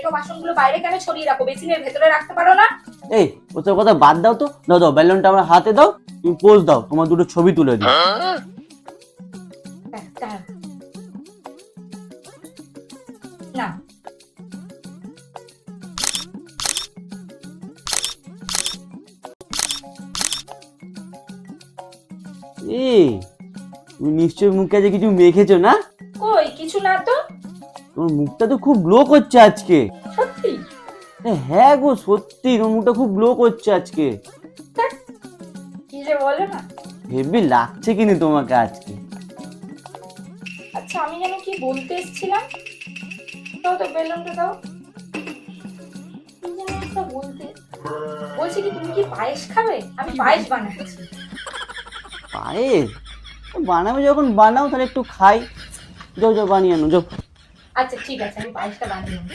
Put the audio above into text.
রেখো, বাসনগুলো বাইরে কেন ছড়িয়ে রাখো? বেসিনের ভেতরে রাখতে পারো না? এই ওসব কথা বাদ দাও তো। দাও দাও, ব্যালুনটা আমার হাতে দাও, তুমি পোজ দাও, তোমার দুটো ছবি তুলে দিই। দাঁড়াও। না, এই তুমি নিশ্চয়ই মুখে যে কিছু মেখেছো না? কই কিছু না তো। তোমার মুখটা তো খুব গ্লো করছে আজকে। সত্যি? হ্যাঁ গো সত্যি, তোমার মুখটা খুব গ্লো করছে আজকে। ধ্যাৎ, কি যে বলো না। হেভি লাগছে কিন্তু তোমাকে আজকে। আচ্ছা, আমি যেন কি বলতে এসেছিলাম? দাও তো বেলুনটা দাও। কি যেন একটা বলছি কি, তুমি কি পায়েস খাবে? আমি পায়েস বানাচ্ছি। পায়েস বানাবে যখন বানাও, তাহলে একটু খাই। যাও যাও বানিয়ে আনো যাও। আচ্ছা ঠিক আছে, আমি পায়েসটা বানিয়ে নেবো।